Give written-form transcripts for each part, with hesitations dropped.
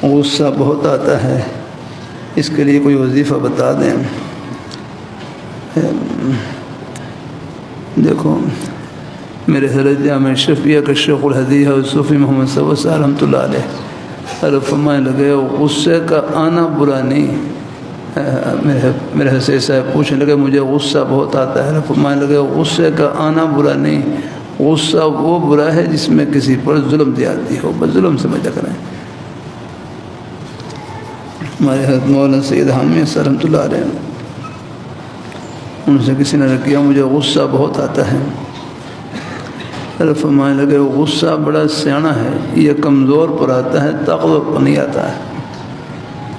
غصہ بہت آتا ہے، اس کے لیے کوئی وظیفہ بتا دیں۔ دیکھو میرے حضرت جامع اشرفیہ کے شیخ الحدیث صوفی محمد صاحب رحمۃ اللہ علیہ فرمانے لگے غصے کا آنا برا نہیں۔ میرے حضرت صاحب پوچھنے لگے مجھے غصہ بہت آتا ہے، فرمانے لگے غصے کا آنا برا نہیں، غصہ وہ برا ہے جس میں کسی پر ظلم زیادتی ہو، بس ظلم سمجھا کریں۔ ہمارے حضرت مولانا سید حامی رحمۃ اللہ علیہ ان سے کسی نے کیا مجھے غصہ بہت آتا ہے، فرمانے لگے غصہ بڑا سیانا ہے، یہ کمزور پر آتا ہے، طاقتور پر نہیں آتا ہے۔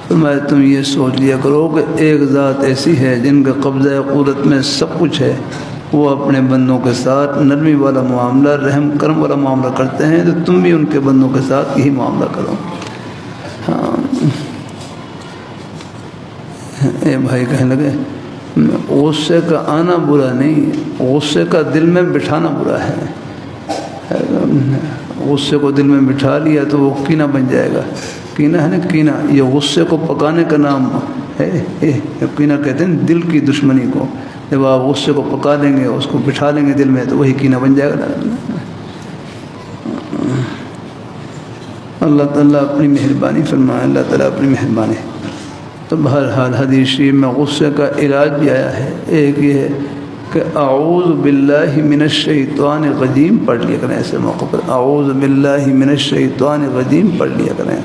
فرمایا تم یہ سوچ لیا کرو کہ ایک ذات ایسی ہے جن کا قبضہ قدرت میں سب کچھ ہے، وہ اپنے بندوں کے ساتھ نرمی والا معاملہ، رحم کرم والا معاملہ کرتے ہیں، تو تم بھی ان کے بندوں کے ساتھ یہی معاملہ کرو۔ ہاں اے بھائی کہنے لگے غصے کا آنا برا نہیں، غصے کا دل میں بٹھانا برا ہے۔ غصے کو دل میں بٹھا لیا تو وہ کینہ بن جائے گا۔ کینہ ہے نا، کینہ یہ غصے کو پکانے کا نام ہے۔ کینہ کہتے ہیں دل کی دشمنی کو، جب آپ غصے کو پکا لیں گے، اس کو بٹھا لیں گے دل میں، تو وہی کینہ بن جائے گا۔ اللہ تعالیٰ اپنی مہربانی فرمائے، اللہ تعالیٰ اپنی مہربانی۔ تو بہرحال حدیث شریف میں غصے کا علاج بھی آیا ہے۔ ایک یہ ہے کہ اعوذ باللہ من الشیطان الرجیم پڑھ لیا کریں، ایسے موقع پر اعوذ باللہ من الشیطان الرجیم پڑھ لیا کریں۔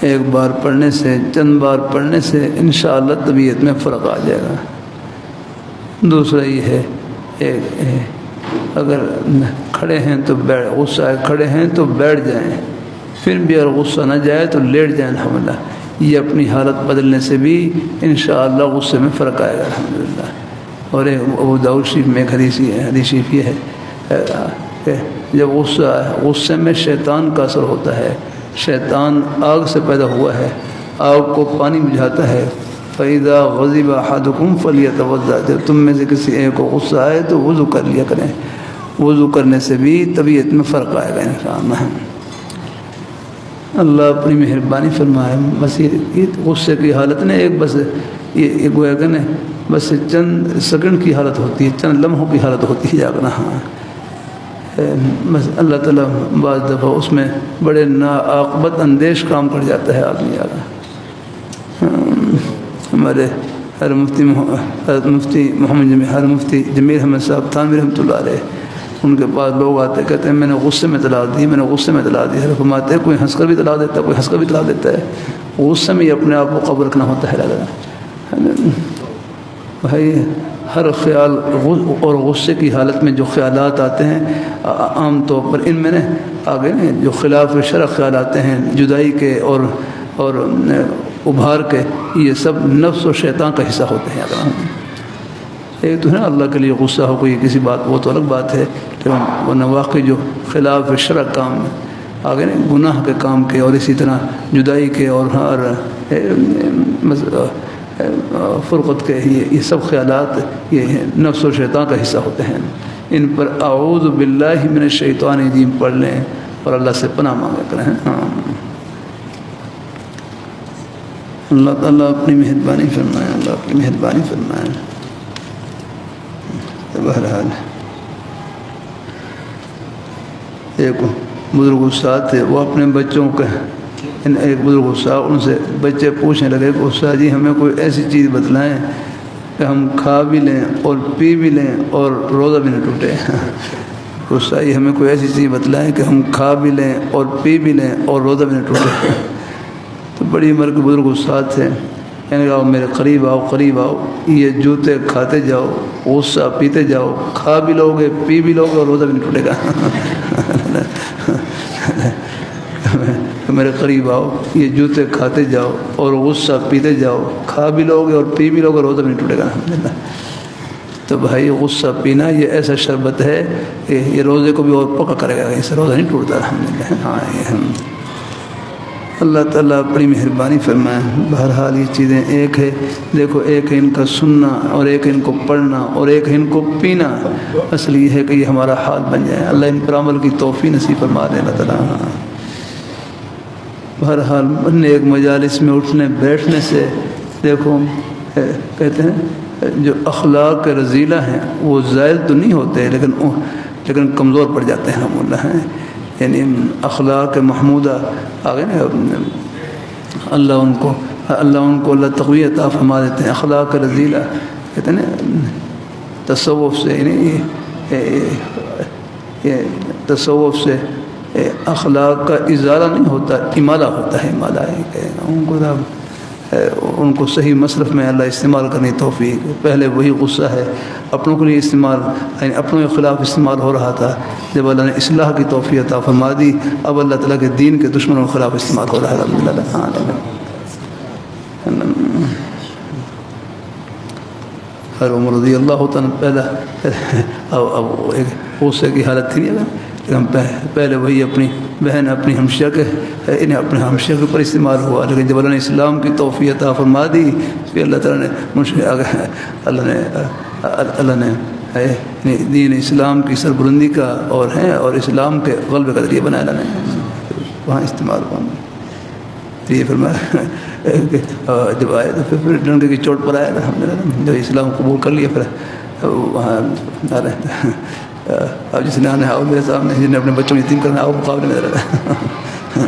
ایک بار پڑھنے سے، چند بار پڑھنے سے انشاءاللہ طبیعت میں فرق آ جائے گا۔ دوسرا یہ ہے اگر کھڑے ہیں تو غصہ ہے، کھڑے ہیں تو بیٹھ جائیں، پھر بھی اگر غصہ نہ جائے تو لیٹ جائیں الحمدللہ۔ یہ اپنی حالت بدلنے سے بھی انشاءاللہ غصے میں فرق آئے گا الحمدللہ۔ اور ابو داؤد شریف میں ایک حدیث شریف یہ ہے کہ جب غصے میں شیطان کا اثر ہوتا ہے، شیطان آگ سے پیدا ہوا ہے، آگ کو پانی بجھاتا ہے۔ فَإِذَا غَضِبَ أَحَدُكُمْ فَلْيَتَوَضَّأْ، جب تم میں سے کسی ایک کو غصہ آئے تو وضو کر لیا کریں، وضو کرنے سے بھی طبیعت میں فرق آئے گا انشاءاللہ۔ اللہ اپنی مہربانی فرمائے۔ بس یہ غصے کی حالت نے ایک بس یہ گویا کہ بس چند سیکنڈ کی حالت ہوتی ہے، چند لمحوں کی حالت ہوتی ہے جاگنا۔ ہاں بس اللہ تعالیٰ بعض دفعہ اس میں بڑے ناعاقبت اندیش کام کر جاتا ہے آدمی جاگا۔ ہمارے ہر مفتی جمیل احمد صاحب تھانوی رحمۃ اللہ علیہ، ان کے پاس لوگ آتے کہتے ہیں میں نے غصے میں طلاق دی، میں نے غصے میں طلاق دی۔ فرماتے ہیں کوئی ہنس کر بھی طلاق دیتا ہے، کوئی ہنس کر بھی طلاق دیتا ہے، غصے میں ہی اپنے آپ کو قبول رکھنا ہوتا ہے۔ بھائی ہر خیال اور غصے کی حالت میں جو خیالات آتے ہیں عام طور پر ان میں آگے جو خلاف شرع خیال آتے ہیں، جدائی کے اور ابھار کے، یہ سب نفس و شیطان کا حصہ ہوتے ہیں۔ ایک تو ہے نا اللہ کے لیے غصہ ہو کوئی کسی بات، وہ تو الگ بات ہے، ورنہ واقعی جو خلاف شرع کام آگے گناہ کے کام کے، اور اسی طرح جدائی کے اور فرقت کے، یہ سب خیالات یہ نفس و شیطان کا حصہ ہوتے ہیں۔ ان پر اعوذ باللہ من الشیطان الرجیم پڑھ لیں اور اللہ سے پناہ مانگا کریں۔ اللہ تعالیٰ اپنی مہربانی فرمائے، اللہ اپنی مہربانی فرمائے۔ بہرحال ایک بزرگ استاد تھے، وہ اپنے بچوں کے ایک بزرگ استاد، ان سے بچے پوچھنے لگے کہ استاد جی ہمیں کوئی ایسی چیز بتلائیں کہ ہم کھا بھی لیں اور پی بھی لیں اور روزہ بھی نہ ٹوٹے۔ استاد جی ہمیں کوئی ایسی چیز بتلائیں کہ ہم کھا بھی لیں اور پی بھی لیں اور روزہ بھی نہ ٹوٹے۔ تو بڑی عمر کے بزرگ استاد تھے، کہنے لگا میرے قریب آؤ، قریب آؤ، یہ جوتے کھاتے جاؤ، غصہ پیتے جاؤ، کھا بھی لو گے، پی بھی لو گے اور روزہ بھی نہیں ٹوٹے گا۔ میرے قریب آؤ، یہ جوتے کھاتے جاؤ اور غصہ پیتے جاؤ، کھا بھی لو گے اور پی بھی لو گے، روزہ بھی نہیں ٹوٹے گا الحمدللہ۔ تو بھائی غصہ پینا یہ ایسا شربت ہے کہ یہ روزے کو بھی اور پکا کرے گا، اس سے روزہ نہیں ٹوٹتا الحمدللہ۔ ہاں اللہ تعالیٰ اپنی مہربانی فرمائے۔ بہرحال یہ چیزیں ایک ہے، دیکھو ایک ہے ان کا سننا اور ایک ہے ان کو پڑھنا اور ایک ہے ان کو پینا، اصل یہ ہے کہ یہ ہمارا حال بن جائے۔ اللہ ان پر عمل کی توفیق نصیب فرما دے اللہ تعالیٰ۔ بہرحال نیک مجالس میں اٹھنے بیٹھنے سے دیکھو کہتے ہیں جو اخلاق رذیلہ ہیں وہ زائل تو نہیں ہوتے لیکن کمزور پڑ جاتے ہیں ہم اللہ ہیں، یعنی اخلاق محمودہ آگے نا اللہ ان کو اللہ تقوی عطا فرما دیتے ہیں۔ اخلاق رذیلہ کہتے ہیں نا تصوف سے، یعنی یہ تصوف سے اخلاق کا ازالہ نہیں ہوتا، امالہ ہوتا ہے۔ امالہ ہے کہ ان کو صحیح مصرف میں اللہ استعمال کرنے توفیق۔ پہلے وہی غصہ ہے اپنوں کے لیے استعمال، یعنی اپنوں کے خلاف استعمال ہو رہا تھا، جب اللہ نے اصلاح کی توفیق عطا فرما دی اب اللہ تعالیٰ کے دین کے دشمنوں کے خلاف استعمال ہو رہا ہے الحمدللہ۔ ہر عمر رضی اللہ تعالیٰ پہلا اب ایک غصے کی حالت تھی نہیں، پہلے وہی اپنی بہن اپنی ہمشیرہ کے انہیں اپنے ہمشیرہ کے اوپر استعمال ہوا، لیکن جب اللہ نے اسلام کی توفیق عطا فرما دی پھر اللہ تعالیٰ نے اللہ نے دین اسلام کی سربلندی کا اور اسلام کے غلبے کا ذریعہ بنایا اللہ نے، وہاں استعمال ہوا۔ یہ فرمایا جب آئے تو پھر ڈنڈے کی چوٹ پر آیا الحمدللہ، جب اسلام قبول کر لیا پھر وہاں اب جس نے آنا ہے آؤ میرے سامنے، جس نے اپنے بچوں کو یتیم کرنا آؤ مقابلے میں